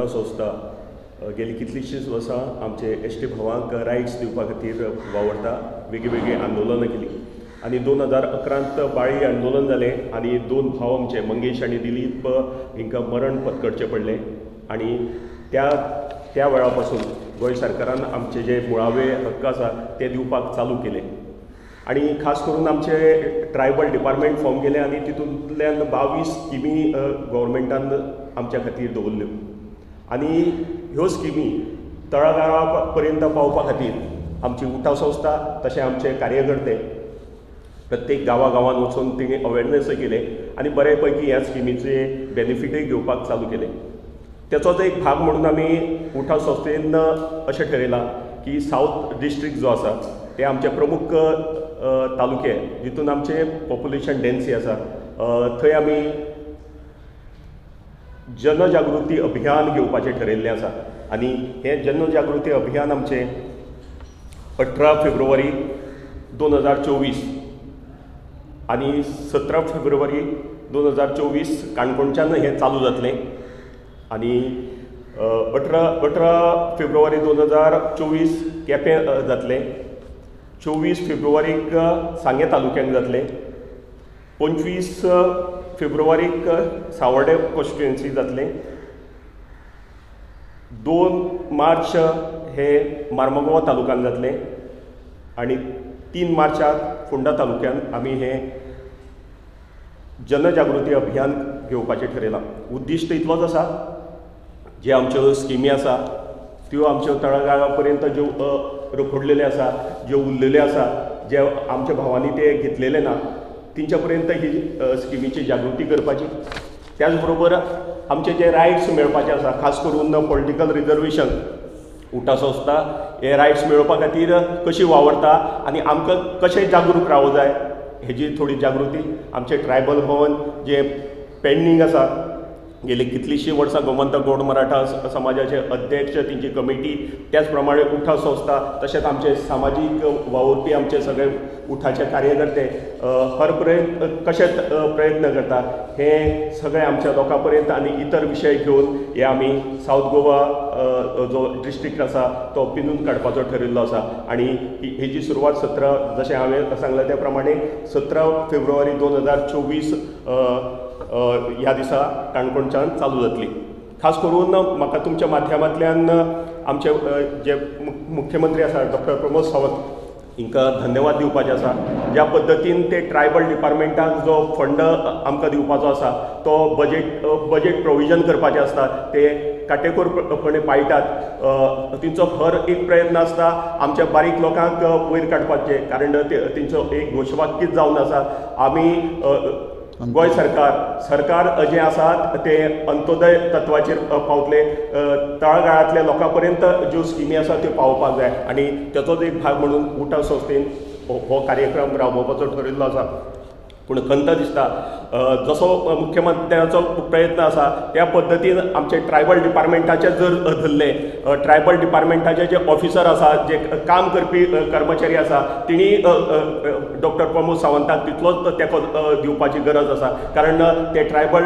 संस्था गेली कितलीशींच वर्सां आमचे एसटी भावांक रायट्स दिवपा खातीर वावरता, वेगळीवेगळी आंदोलनां केली आनी 2011 बाळी आंदोलन जालें आनी 2 भाव आमचे मंगेश आनी दिलीप हिंकां मरण पत्करचें पडलें आनी त्या वेळा पासून गोंय सरकारान आमचे जे मुळावे हक्क आसा ते दिवपाक चालू केले आनी खास करून आमचे ट्रायबल डिपार्टमेंट फॉर्म केले आनी तितूंतल्यान 22 स्किमी गव्हर्मेंटान आमच्या खातीर दवरल्यो आनी ह्यो स्किमी तळागाळा पर्यंत पावपा खातीर आमची उठाव संस्था तशें आमचे कार्यकर्ते प्रत्येक गांवांत वचून तेणी अवेरनेस केले आनी बरे पैकी ह्या स्किमीचे बेनिफिटूय घेवपाक चालू केले. त्याचोच एक भाग म्हणून आमी उठाव संस्थेन अशें ठरयलां की सावथ डिस्ट्रिक्ट जो आसा ते आमचे प्रमुख तालुके जितून आमचे पॉप्युलेशन डेन्सी आसा थंय आमी जनजागृती अभियान घेवपाचें ठरयल्लें आसा आनी हें जनजागृती अभियान आमचें 18 फेब्रुवारी 2024 आनी 17 फेब्रुवारी 2024 काणकोणच्यान हें चालू जातलें आनी 18 फेब्रुवारी 2024 केपें जातलें, 24 फेब्रुवारीक सांगे तालुक्यांत जातलें, 25 फेब्रुवारीक सावर्डे कॉन्स्टिट्युएन्सी जातलें, 2 मार्च हे मार्मगोवा तालुक्यान जातलें आनी 3 मार्चाक फोंडा तालुक्यान आमी हें जनजागृती अभियान घेवपाचें ठरयलां. उद्दिश्ट इतलोच आसा जे आमच्यो स्किमी आसा त्यो आमच्यो तळागाळा पर्यंत ज्यो रखडलेल्यो आसा, ज्यो उरलेल्यो आसा, जे आमच्या भावांनी ते घेतलेले ना तेंच्या पर्यंत ही स्किमीची जागृती करपाची. त्याच बरोबर आमचे जे रायट्स मेळपाचे आसा, खास करून पॉलिटिकल रिजर्वेशन उठाव संस्था हे रायट्स मेळोवपा खातीर कशी वावरता आनी आमकां कशें जागरूक रावूं जाय हेजी थोडी जागृती. आमचे ट्रायबल भवन जे पेंडींग आसा, गेली कितलीशीं वर्सां गोमंतक गौड मराठा समाजाचे अध्यक्ष, तेंची कमिटी, त्याच प्रमाणे उठाव संस्था, तशेंच आमचे सामाजीक वावुरपी आमचे सगळे उठाचे कार्यकर्ते हर कशे प्रयत्न करता हे सगळे आमच्या लोकां पर्यंत आनी इतर विशय घेवन हे आमी सावथ गोवा जो डिस्ट्रिक्ट आसा तो पिनून काडपाचो ठरिल्लो आसा आनी हेजी सुरवात 17 जशें हांवें सांगलां त्या प्रमाणे 17 फेब्रुवारी 2024 ह्या दिसा काणकोणच्यान चालू जातली. खास करून म्हाका तुमच्या माध्यमांतल्यान आमचे जे मुख्यमंत्री आसा डॉक्टर प्रमोद सावंत हिंकां धन्यवाद दिवपाचे आसा. ज्या पद्दतीन ते ट्रायबल डिपार्टमेंटाक जो फंड आमकां दिवपाचो आसा तो बजेट प्रोविजन करपाचें आसता ते काटेकोरपणे पाळटात. तेंचो हर एक प्रयत्न आसता आमच्या बारीक लोकांक वयर काडपाचे, कारण तेंचो एक घोशवाक्यच जावन आसा आमी गोंय सरकार जे आसात ते अंत्योदय तत्वाचेर पावतले, तळागाळांतल्या लोकां पर्यंत ज्यो स्किमी आसा त्यो पावोवपाक जाय आनी ताचोच एक भाग म्हणून उठाव संस्थेन हो कार्यक्रम राबोवपाचो ठरिल्लो आसा. पूण खंत दिसता जसो मुख्यमंत्र्याचो प्रयत्न आसा त्या पद्दतीन आमचे ट्रायबल डिपार्टमेंटाचे जर धरले, ट्रायबल डिपार्टमेंटाचे जे ऑफिसर आसा, जे काम करपी कर्मचारी आसा, तेणी डॉक्टर प्रमोद सावंताक तितलोच तेंको दिवपाची गरज आसा. कारण ते ट्रायबल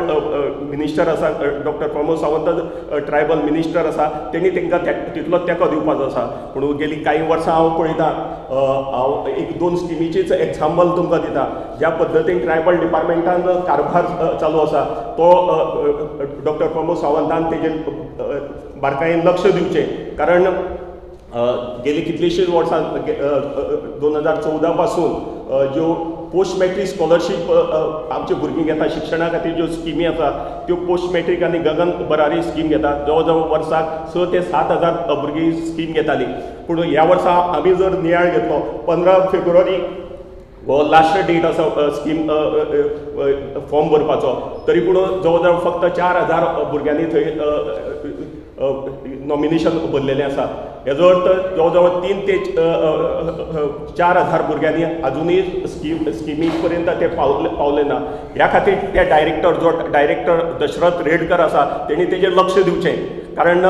मिनिस्टर आसा, doctor Pramod Sawant tribal minister आसा, तेणी तांकां तितलोच तेंको दिवपाचो आसा. पूण गेली काही वर्सां हांव पळयतां, हांव 1-2 स्किमीचेच एग्जाम्पल तुमकां दिता. ज्या पद्दतीन ट्रायबल डिपार्टमेंटान कारभार चालू आसा तो डॉक्टर प्रमोद सावंतान तेजेर बारकायेन लक्ष दिवचें. कारण गेली कितलीशींच वर्सां 2014 पासून ज्यो पोस्ट मॅट्रीक स्कॉलरशीप आमचे भुरगीं घेता शिक्षणा खातीर, ज्यो स्किमी आसा त्यो पोस्ट मॅट्रीक आनी गगन भरारी स्कीम घेता. जवळ जवळ वर्साक 6 ते 7 हजार भुरगीं स्कीम घेतालीं. पूण ह्या वर्सा आमी जर नियाळ घेतलो 15 फेब्रुवारी हो लास्ट डेट आसा स्कीम फॉर्म भरपाचो, तरी पूण जवळ जवळ फक्त 4000 भुरग्यांनी थंय नॉमिनेशन भरलेलें आसा. हेजो अर्थ जवळ जवळ 3 ते 4000 भुरग्यांनी अजुनूय स्किमी पर्यंत ते पावले ना. ह्या खातीर ते डायरेक्टर दशरथ रेडकर आसा तेणी तेजेर लक्ष दिवचें. कारण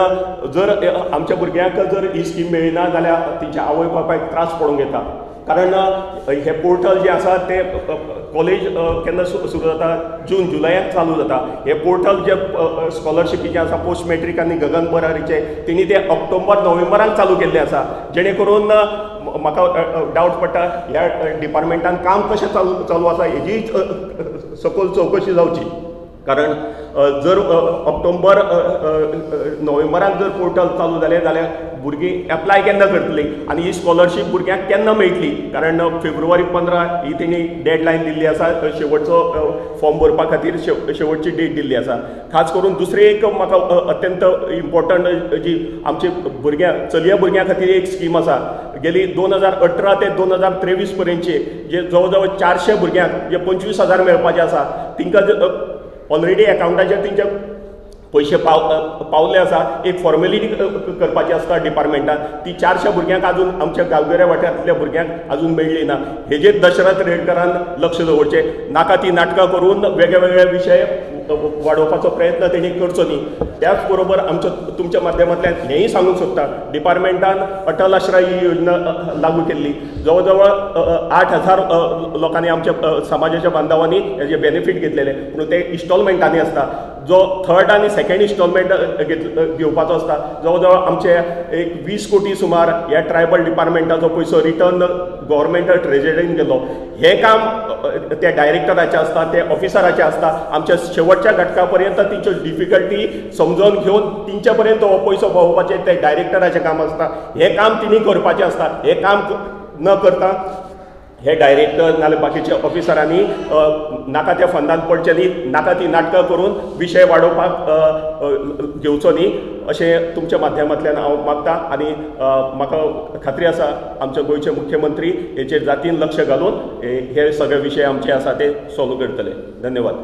जर आमच्या भुरग्यांक जर ही स्कीम मेळना जाल्यार तेंच्या आवय बापायक त्रास पडूंक येता. कारण हे पोर्टल जे आसा ते कॉलेज केन्ना सुरू जाता, जून जुलयाक चालू जाता. हे पोर्टल जे स्कॉलरशिपीचे आसा पोस्ट मॅट्रीक आनी गगन बरारीचे तेणी ते ऑक्टोबर नोव्हेंबराक चालू केल्ले आसा, जेणे करून म्हाका डावट पडटा ह्या डिपार्टमेंटान काम कशें चालू आसा हेजी सखोल चवकशी जावची. कारण जर ऑक्टोबर नोव्हेंबराक जर पोर्टल चालू जालें जाल्यार भुरगीं एप्लाय केन्ना करतलीं आनी ही स्कॉलरशीप भुरग्यांक केन्ना मेळटली. कारण फेब्रुवारी 15 ही तेणी डेडलायन दिल्ली आसा, शेवटचो फॉर्म भरपा खातीर शेवटची डेट दिल्ली आसा. खास करून दुसरी एक म्हाका अत्यंत इम्पॉर्टंट जी आमची भुरग्यां चलया भुरग्यां खातीर एक स्कीम आसा. गेली 2018 ते 2023 पर्यंतची जे जवळ जवळ 400 भुरग्यांक जे 25,000 मेळपाचे आसा तिंकां ऑलरेडी अकाउंटाचेर तेंचे पयशे पावले आसा. एक फॉर्मेलिटी करपाची आसता डिपार्टमेंटान, ती 400 भुरग्यांक अजून आमच्या गांवगिऱ्या वाठारांतल्या भुरग्यांक अजून मेळ्ळी ना. हेजेर दशरथ रेडकरान लक्ष दवरचें. नाका ती नाटकां करून वेगळे वेगळे विशय वाडोवपाचो प्रयत्न तेणी करचो न्ही. त्याच बरोबर आमच्या तुमच्या माध्यमांतल्यान हेंय सांगूंक सोदता, डिपार्टमेंटान अटल आश्रय ही योजना लागू केल्ली. जवळ जवळ 8,000 लोकांनी आमच्या समाजाच्या बांधवांनी हेजे बेनिफीट घेतलेले, पूण ते इन्स्टॉलमेंटांनी आसता. जो थर्ड आनी सेकंड इन्स्टॉलमेंट घेवपाचो आसता जवळ जवळ आमचे एक 20 कोटी सुमार ह्या ट्रायबल डिपार्टमेंटाचो पयसो रिटर्न गव्हर्मेंटल ट्रेजरीन गेलो. हें काम त्या डायरेक्टराचें आसता, ते ऑफिसराचें आसता. आमच्या शेवटच्या घटका पर्यंत तेंच्यो डिफिकल्टी समजून घेवन तेंच्या पर्यंत हो पयसो पावोवपाचें तें डायरेक्टराचें काम आसता. हें काम तिणी करपाचें आसता. हें काम न करता हे डायरेक्टर नाजाल्यार बाकीच्या ऑफिसरांनी नाका त्या फंडान पडचे न्ही, नाका ती नाटकां करून विशय वाडोवपाक घेवचो न्ही अशें तुमच्या माध्यमांतल्यान हांव मागतां. आनी म्हाका खात्री आसा आमचे गोंयचे मुख्यमंत्री हेचेर जातीन लक्ष घालून हे सगळे विशय आमचे आसा ते सॉल्व करतले. धन्यवाद.